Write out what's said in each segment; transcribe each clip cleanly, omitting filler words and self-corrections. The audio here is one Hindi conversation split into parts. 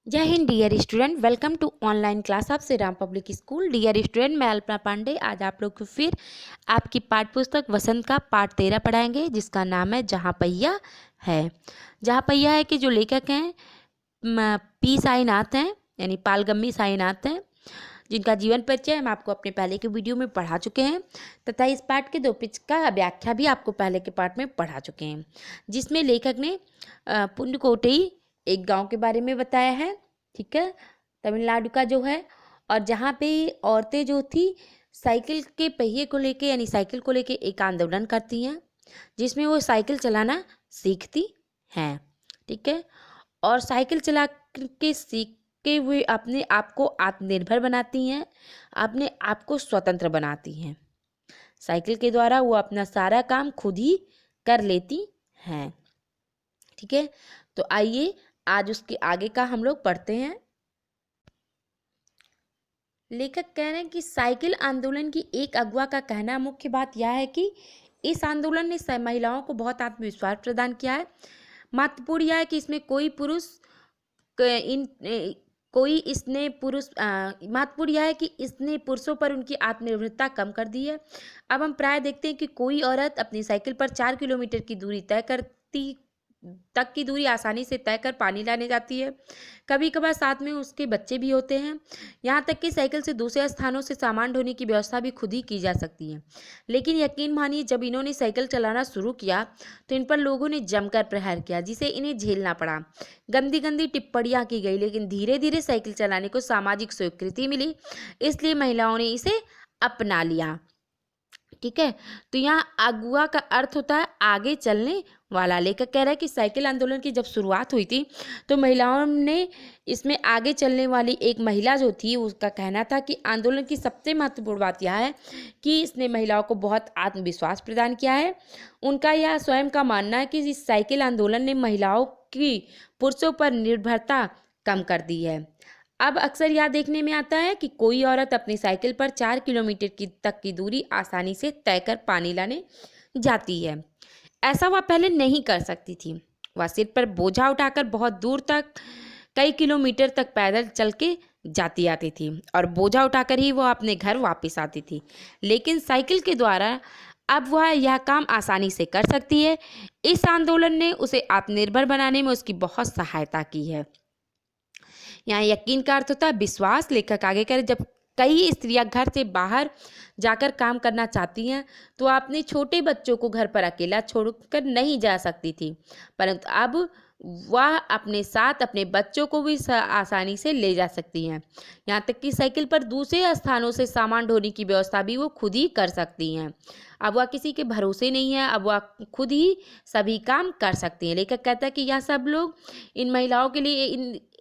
जय Hind dear student, welcome to online class of Shri Ram public school. Dear student, मैं अल्पना पांडे आज आप लोग को फिर आपकी पाठ्य पुस्तक वसंत का पाठ 13 पढ़ाएंगे, जिसका नाम है जहाँ पहिया है। जहाँ पहिया है कि जो लेखक हैं पी साईनाथ हैं, यानी पालगम्मी साईनाथ हैं, जिनका जीवन परिचय हम आपको अपने पहले के वीडियो में पढ़ा चुके हैं तथा इस पाठ के 2 पेज का व्याख्या भी आपको पहले के पाठ में पढ़ा चुके हैं, जिसमें लेखक ने पुंडकोटई एक गांव के बारे में बताया है। ठीक है, तमिलनाडु का जो है, और जहाँ पे औरतें जो थी साइकिल के पहिए को लेके यानी साइकिल को लेके एक आंदोलन करती हैं, जिसमें वो साइकिल चलाना सीखती हैं। ठीक है, और साइकिल चला के सीख के हुए अपने आप को आत्मनिर्भर बनाती हैं, अपने आप को स्वतंत्र बनाती हैं। साइकिल के द्वारा वो अपना सारा काम खुद ही कर लेती हैं। ठीक है, तो आइए आज उसके आगे का हम लोग पढ़ते हैं। लेखक कह रहे हैं कि साइकिल आंदोलन की एक अगुवा का कहना मुख्य बात यह है कि इस आंदोलन ने महिलाओं को बहुत आत्मविश्वास प्रदान किया है। महत्वपूर्ण यह है कि इसमें कोई पुरुष महत्वपूर्ण यह है कि इसने पुरुषों पर उनकी आत्मनिर्भरता कम कर दी है। अब हम प्राय देखते हैं कि कोई औरत अपनी साइकिल पर 4 किलोमीटर की दूरी तक की दूरी आसानी से तय कर पानी लाने जाती है। कभी कभार साथ में उसके बच्चे भी होते हैं। यहाँ तक कि साइकिल से दूसरे स्थानों से सामान ढोने की व्यवस्था भी खुद ही की जा सकती है। लेकिन यकीन मानिए, जब इन्होंने साइकिल चलाना शुरू किया तो इन पर लोगों ने जमकर प्रहार किया, जिसे इन्हें झेलना पड़ा। गंदी गंदी टिप्पणियां की गई, लेकिन धीरे धीरे साइकिल चलाने को सामाजिक स्वीकृति मिली, इसलिए महिलाओं ने इसे अपना लिया। ठीक है, तो यहाँ अगुआ का अर्थ होता है आगे चलने वाला। लेखक कह रहा है कि साइकिल आंदोलन की जब शुरुआत हुई थी तो महिलाओं ने इसमें आगे चलने वाली एक महिला जो थी, उसका कहना था कि आंदोलन की सबसे महत्वपूर्ण बात यह है कि इसने महिलाओं को बहुत आत्मविश्वास प्रदान किया है। उनका यह स्वयं का मानना है कि इस साइकिल आंदोलन ने महिलाओं की पुरुषों पर निर्भरता कम कर दी है। अब अक्सर यह देखने में आता है कि कोई औरत अपनी साइकिल पर 4 किलोमीटर तक की दूरी आसानी से तय कर पानी लाने जाती है। ऐसा वह पहले नहीं कर सकती थी। वह सिर पर बोझा उठाकर बहुत दूर तक, कई किलोमीटर तक पैदल चल के जाती आती थी, और बोझा उठाकर ही वह अपने घर वापस आती थी। लेकिन साइकिल के द्वारा अब वह यह काम आसानी से कर सकती है। इस आंदोलन ने उसे आत्मनिर्भर बनाने में उसकी बहुत सहायता की है। यहाँ यकीन का अर्थ होता है विश्वास। लेखक आगे कह रहे, जब कई स्त्रियां घर से बाहर जाकर काम करना चाहती हैं तो अपने छोटे बच्चों को घर पर अकेला छोड़कर नहीं जा सकती थी, परंतु अब वह अपने साथ अपने बच्चों को भी आसानी से ले जा सकती हैं। यहाँ तक कि साइकिल पर दूसरे स्थानों से सामान ढोने की व्यवस्था भी वो खुद ही कर सकती हैं। अब वह किसी के भरोसे नहीं है, अब वह खुद ही सभी काम कर सकती हैं। लेखक कहता है कि यह सब लोग इन महिलाओं के लिए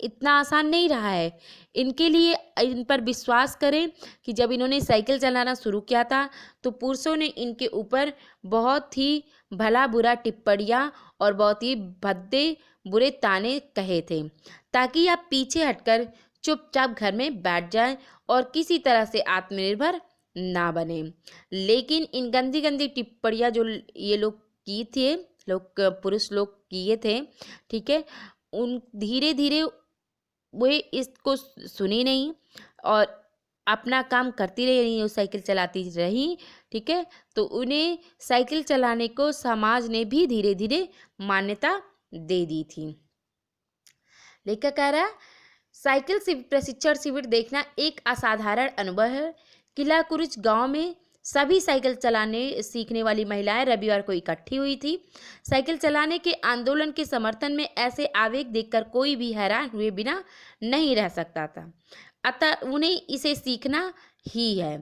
इतना आसान नहीं रहा है। इनके लिए इन पर विश्वास करें कि जब इन्होंने साइकिल चलाना शुरू किया था तो पुरुषों ने इनके ऊपर बहुत ही भला बुरा टिप्पणियाँ और बहुत ही भद्दे बुरे ताने कहे थे, ताकि आप पीछे हटकर चुपचाप घर में बैठ जाएं और किसी तरह से आत्मनिर्भर ना बने। लेकिन इन गंदी गंदी टिप्पणियाँ जो ये लोग की थे, पुरुष लोग किए थे, ठीक है, उन धीरे धीरे वे इसको सुनी नहीं और अपना काम करती रही, वो साइकिल चलाती रही। ठीक है, तो उन्हें साइकिल चलाने को समाज ने भी धीरे धीरे मान्यता दे दी थी। लेखक कह रहा है, साइकिल प्रशिक्षण शिविर देखना एक असाधारण अनुभव है। किला कुरुच गांव में सभी साइकिल चलाने सीखने वाली महिलाएं रविवार को इकट्ठी हुई थी। साइकिल चलाने के आंदोलन के समर्थन में ऐसे आवेग देखकर कोई भी हैरान हुए बिना नहीं रह सकता था, अतः उन्हें इसे सीखना ही है।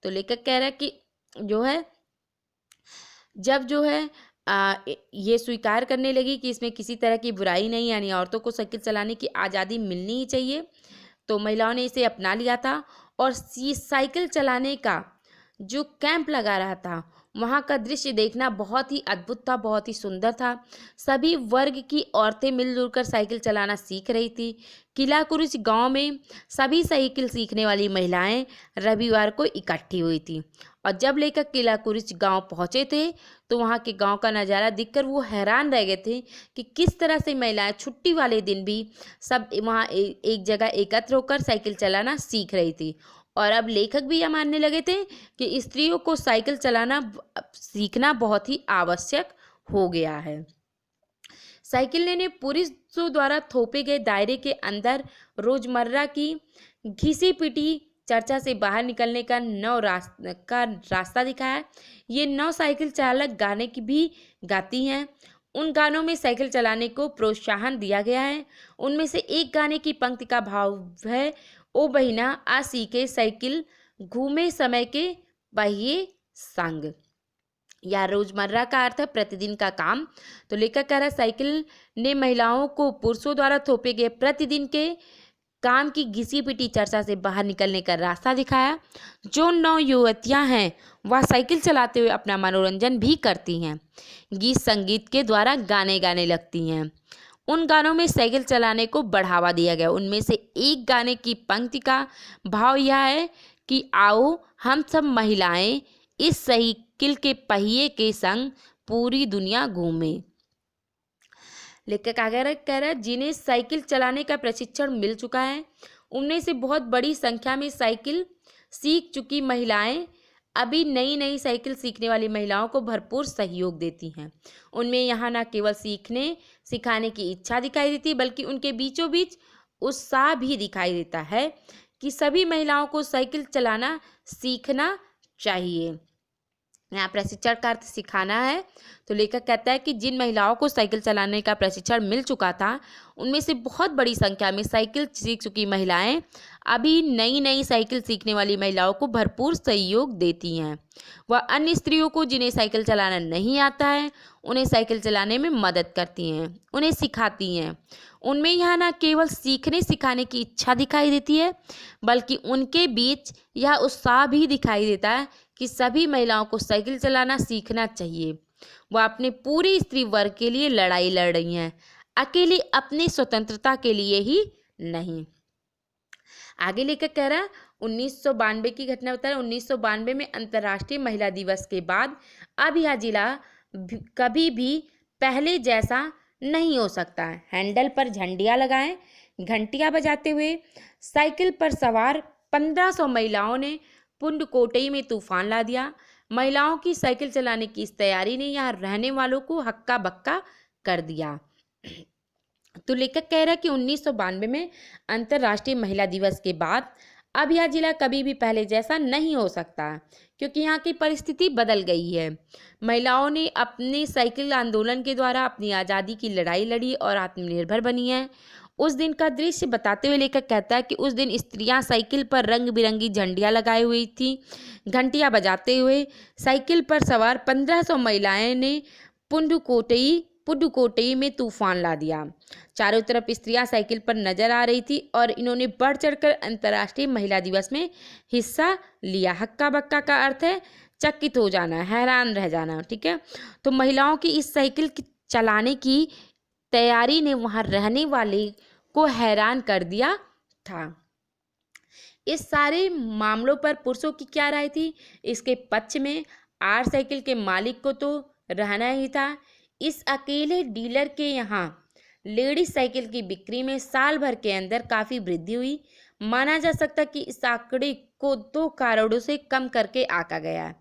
तो लेखक कह रहा है कि जो है, जब जो है ये स्वीकार करने लगी कि इसमें किसी तरह की बुराई नहीं, यानी औरतों को साइकिल चलाने की आज़ादी मिलनी ही चाहिए, तो महिलाओं ने इसे अपना लिया था। और साइकिल चलाने का जो कैंप लगा रहा था वहाँ का दृश्य देखना बहुत ही अद्भुत था, बहुत ही सुंदर था। सभी वर्ग की औरतें मिलजुल कर साइकिल चलाना सीख रही थी। किला कुरुच गांव में सभी साइकिल सीखने वाली महिलाएं रविवार को इकट्ठी हुई थी, और जब लेकर किला कुरुच गांव पहुंचे थे तो वहां के गांव का नज़ारा देखकर वो हैरान रह गए थे कि किस तरह से महिलाएं छुट्टी वाले दिन भी सब वहाँ एक जगह एकत्र होकर साइकिल चलाना सीख रही थी। और अब लेखक भी यह मानने लगे थे कि स्त्रियों को साइकिल चलाना सीखना बहुत ही आवश्यक हो गया है। साइकिल ने पुरुषों द्वारा थोपे गए दायरे के अंदर रोजमर्रा की घिसी पिटी चर्चा से बाहर निकलने का रास्ता दिखाया। ये 9 साइकिल चालक गाने की भी गाती हैं। उन गानों में साइकिल चलाने को प्रोत्साहन दिया गया है। उनमें से एक गाने की पंक्ति का भाव है, ओ बहिना आ सीखे साइकिल घूमे समय के पहिए संग। या रोजमर्रा का अर्थ है प्रतिदिन का काम। तो लेखक कह रहा है साइकिल ने महिलाओं को पुरुषों द्वारा थोपे गए प्रतिदिन के काम की घिसी पिटी चर्चा से बाहर निकलने का रास्ता दिखाया। जो 9 युवतियां हैं वह साइकिल चलाते हुए अपना मनोरंजन भी करती हैं, गीत संगीत के द्वारा गाने गाने लगती हैं। उन गानों में साइकिल चलाने को बढ़ावा दिया गया। उनमें से एक गाने की पंक्ति का भाव यह है कि आओ हम सब महिलाएं इस साइकिल के पहिए के संग पूरी दुनिया घूमें। लेखक आगे कह रहा है जिन्हें साइकिल चलाने का प्रशिक्षण मिल चुका है उनमें से बहुत बड़ी संख्या में साइकिल सीख चुकी महिलाएं अभी नई नई साइकिल सीखने वाली महिलाओं को भरपूर सहयोग देती हैं। उनमें यहाँ न केवल सीखने सिखाने की इच्छा दिखाई देती बल्कि उनके बीचों बीच उत्साह भी दिखाई देता है कि सभी महिलाओं को साइकिल चलाना सीखना चाहिए। यहाँ प्रशिक्षण का अर्थ सिखाना है। तो लेखक कहता है कि जिन महिलाओं को साइकिल चलाने का प्रशिक्षण मिल चुका था उनमें से बहुत बड़ी संख्या में साइकिल सीख चुकी महिलाएं अभी नई नई साइकिल सीखने वाली महिलाओं को भरपूर सहयोग देती हैं। वह अन्य स्त्रियों को जिन्हें साइकिल चलाना नहीं आता है उन्हें साइकिल चलाने में मदद करती हैं, उन्हें सिखाती हैं। उनमें यह न केवल सीखने सिखाने की इच्छा दिखाई देती है बल्कि उनके बीच यह उत्साह भी दिखाई देता है कि सभी महिलाओं को साइकिल चलाना सीखना चाहिए। वह अपने पूरे स्त्री वर्ग के लिए लड़ाई लड़ रही हैं, अकेली अपनी स्वतंत्रता के लिए ही नहीं। आगे लेकर कह रहा है 1992 की घटना बता रहा है। 1992 में अंतर्राष्ट्रीय महिला दिवस के बाद अब यह जिला कभी भी पहले जैसा नहीं हो सकता है। हैंडल पर झंडियाँ लगाएं, घंटियाँ बजाते हुए साइकिल पर सवार 1500 महिलाओं ने पुंडकोटई में तूफान ला दिया। महिलाओं की साइकिल चलाने की इस तैयारी ने यहाँ रहने वालों को हक्का बक्का कर दिया। तो लेखक कह रहा है कि 1992 में अंतर्राष्ट्रीय महिला दिवस के बाद अब यह जिला कभी भी पहले जैसा नहीं हो सकता क्योंकि यहाँ की परिस्थिति बदल गई है। महिलाओं ने अपने साइकिल आंदोलन के द्वारा अपनी आज़ादी की लड़ाई लड़ी और आत्मनिर्भर बनी है। उस दिन का दृश्य बताते हुए लेखक कहता है कि उस दिन स्त्रियां साइकिल पर रंग बिरंगी झंडियां लगाए हुई थी, घंटियां बजाते हुए साइकिल पर सवार 1500 महिलाएं ने पुडुकोटई में तूफान ला दिया। चारों तरफ स्त्रियां साइकिल पर नजर आ रही थी और इन्होंने बढ़ चढ़कर अंतर्राष्ट्रीय महिला दिवस में हिस्सा लिया। हक्का बक्का का अर्थ है चकित हो जाना, हैरान रह जाना। ठीक है, तो महिलाओं की इस साइकिल की चलाने की तैयारी ने वहां रहने वाले को हैरान कर दिया था। इस सारे मामलों पर पुरुषों की क्या राय थी? इसके पक्ष में आर साइकिल के मालिक को तो रहना ही था। इस अकेले डीलर के यहाँ लेडीज साइकिल की बिक्री में साल भर के अंदर काफ़ी वृद्धि हुई। माना जा सकता कि इस आंकड़े को 2 कारणों से कम करके आंका गया है।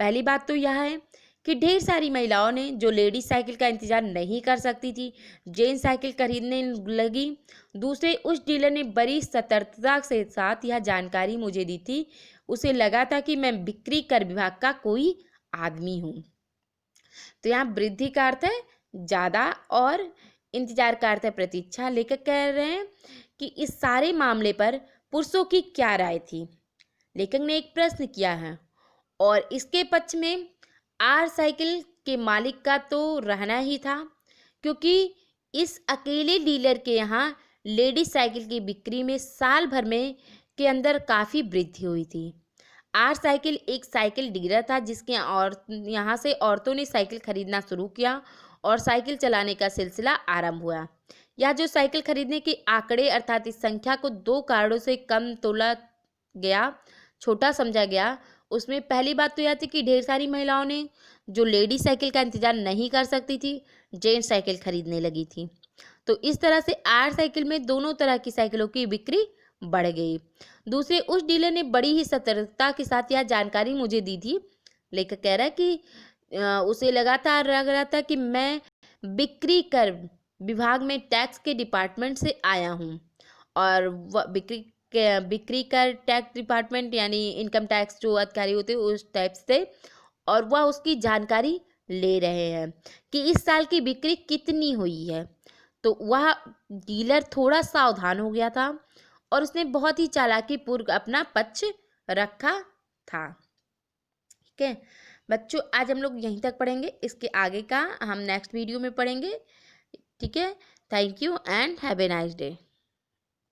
पहली बात तो यह है कि ढेर सारी महिलाओं ने जो लेडीज साइकिल का इंतजार नहीं कर सकती थी जेंट्स साइकिल खरीदने लगी। दूसरे, उस डीलर ने बड़ी सतर्कता के साथ यह जानकारी मुझे दी थी। उसे लगा था कि मैं बिक्री कर विभाग का कोई आदमी हूँ। तो यहाँ वृद्धि का अर्थ है ज़्यादा और इंतजार का अर्थ है प्रतीक्षा। लेखक कह रहे हैं कि इस सारे मामले पर पुरुषों की क्या राय थी। लेखक ने एक प्रश्न किया है और इसके पक्ष में आर साइकिल के मालिक का तो रहना ही था क्योंकि इस अकेले डीलर के यहाँ लेडीज साइकिल की बिक्री में साल भर में के अंदर काफ़ी वृद्धि हुई थी। आर साइकिल एक साइकिल डीलर था जिसके और यहाँ से औरतों ने साइकिल खरीदना शुरू किया और साइकिल चलाने का सिलसिला आरंभ हुआ। यह जो साइकिल खरीदने के आंकड़े अर्थात इस संख्या को दो कारणों से कम तोला गया, छोटा समझा गया। उसमें पहली बात तो यह थी कि ढेर सारी महिलाओं ने, जो लेडी साइकिल का इंतजार नहीं कर सकती थी, जेंट्स साइकिल खरीदने लगी थी। तो इस तरह से आर साइकिल में दोनों तरह की साइकिलों की बिक्री बढ़ गई। दूसरे, उस डीलर ने बड़ी ही सतर्कता के साथ यह जानकारी मुझे दी थी। लेखक कह रहा है कि उसे लगातार लग रहा था कि मैं बिक्री कर विभाग में टैक्स के डिपार्टमेंट से आया हूँ और बिक्री कर टैक्स डिपार्टमेंट यानी इनकम टैक्स जो अधिकारी होते हैं उस टाइप से, और वह उसकी जानकारी ले रहे हैं कि इस साल की बिक्री कितनी हुई है। तो वह डीलर थोड़ा सावधान हो गया था और उसने बहुत ही चालाकी पूर्वक अपना पक्ष रखा था। ठीक है बच्चों, आज हम लोग यहीं तक पढ़ेंगे, इसके आगे का हम नेक्स्ट वीडियो में पढ़ेंगे। ठीक है, thank you and have a nice day.